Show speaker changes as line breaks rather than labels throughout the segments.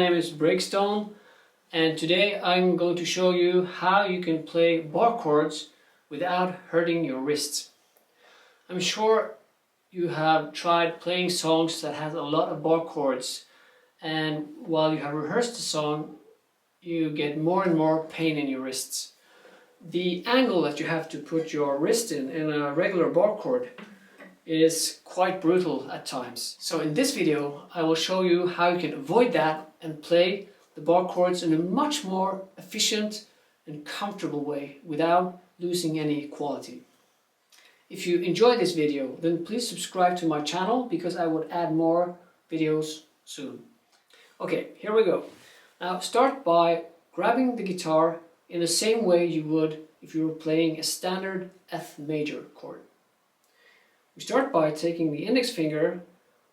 name is Breakstone, and today I'm going to show you how you can play bar chords without hurting your wrists. I'm sure you have tried playing songs that have a lot of bar chords, and while you have rehearsed the song you get more and more pain in your wrists. The angle that you have to put your wrist in a regular bar chord is quite brutal at times. So in this video I will show you how you can avoid that and play the bar chords in a much more efficient and comfortable way without losing any quality. If you enjoy this video, then please subscribe to my channel because I would add more videos soon. Okay, here we go. Now start by grabbing the guitar in the same way you would if you were playing a standard F major chord. We start by taking the index finger,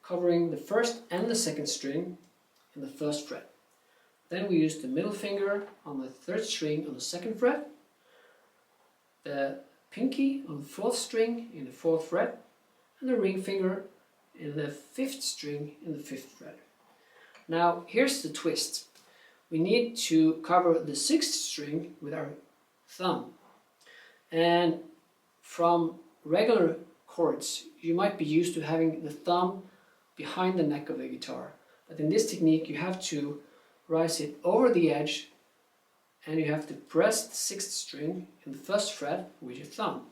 covering the first and the second string in the first fret. Then we use the middle finger on the third string on the second fret, the pinky on the fourth string in the fourth fret, and the ring finger in the fifth string in the fifth fret. Now here's the twist. We need to cover the sixth string with our thumb. And from regular chords, you might be used to having the thumb behind the neck of the guitar. But in this technique, you have to rise it over the edge and you have to press the sixth string in the first fret with your thumb.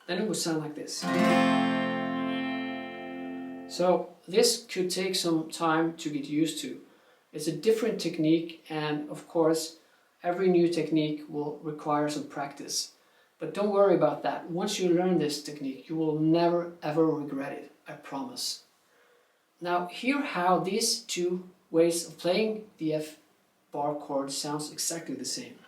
Then it will sound like this. So this could take some time to get used to. It's a different technique, and of course every new technique will require some practice. But don't worry about that. Once you learn this technique, you will never ever regret it, I promise. Now hear how these two ways of playing the F bar chord sounds exactly the same.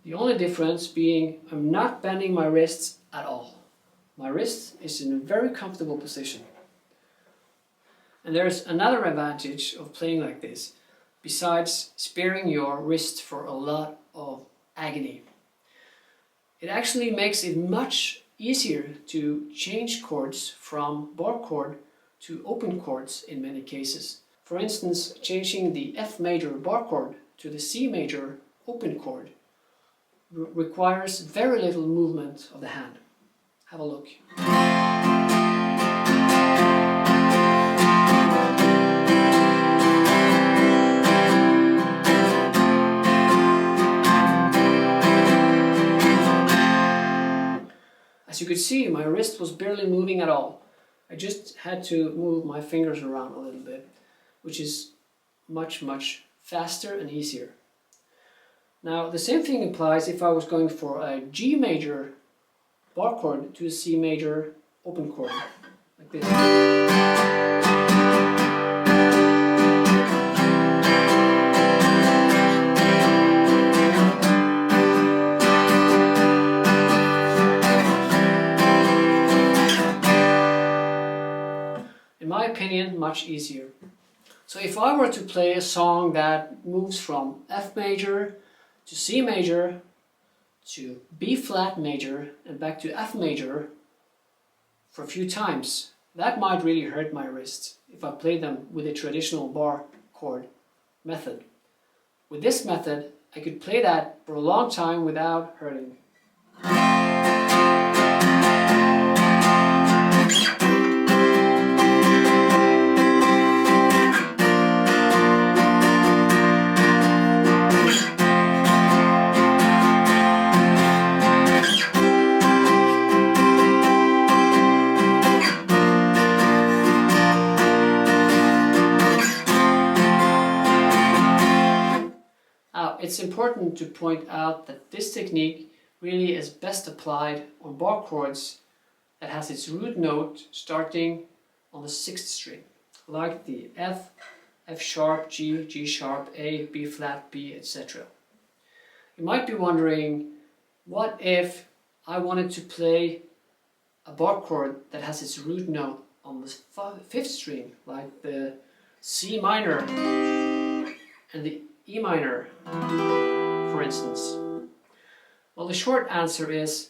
The only difference being I'm not bending my wrists at all. My wrist is in a very comfortable position. And there's another advantage of playing like this, besides sparing your wrist for a lot of agony. It actually makes it much easier to change chords from bar chord to open chords in many cases. For instance, changing the F major bar chord to the C major open chord requires very little movement of the hand. Have a look. As you could see, my wrist was barely moving at all. I just had to move my fingers around a little bit, which is much faster and easier. Now the same thing applies if I was going for a G major bar chord to a C major open chord, like this. In my opinion, much easier. So if I were to play a song that moves from F major to C major to B flat major and back to F major for a few times, that might really hurt my wrist if I played them with a traditional bar chord method. With this method, I could play that for a long time without hurting. It's important to point out that this technique really is best applied on bar chords that has its root note starting on the sixth string, like the F, F sharp, G, G sharp, A, B flat, B, etc. You might be wondering, what if I wanted to play a bar chord that has its root note on the fifth string, like the C minor and the E minor, for instance? Well, the short answer is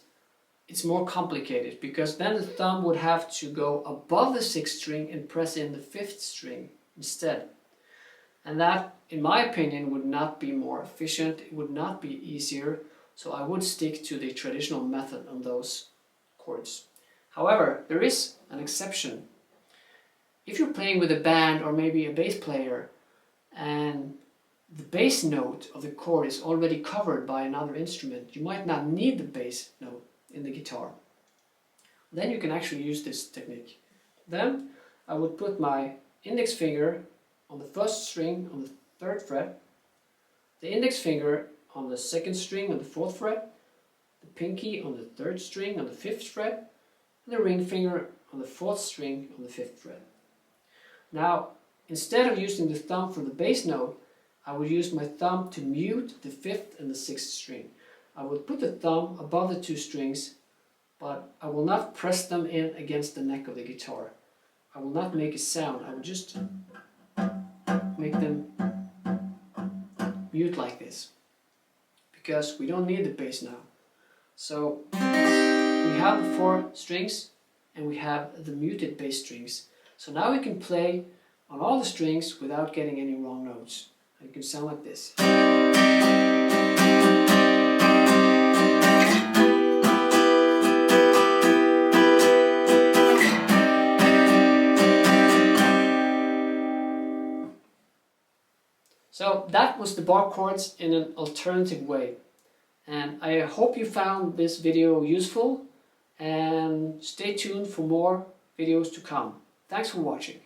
it's more complicated, because then the thumb would have to go above the 6th string and press in the 5th string instead. And that, in my opinion, would not be more efficient, it would not be easier, so I would stick to the traditional method on those chords. However, there is an exception. If you're playing with a band or maybe a bass player and the bass note of the chord is already covered by another instrument, you might not need the bass note in the guitar. Then you can actually use this technique. Then I would put my index finger on the 1st string on the 3rd fret, the index finger on the 2nd string on the 4th fret, the pinky on the 3rd string on the 5th fret, and the ring finger on the 4th string on the 5th fret. Now, instead of using the thumb for the bass note, I would use my thumb to mute the 5th and the 6th string. I would put the thumb above the 2 strings, but I will not press them in against the neck of the guitar. I will not make a sound, I will just make them mute like this, because we don't need the bass now. So we have the 4 strings and we have the muted bass strings. So now we can play on all the strings without getting any wrong notes. And it can sound like this. So that was the bar chords in an alternative way. And I hope you found this video useful, and stay tuned for more videos to come. Thanks for watching.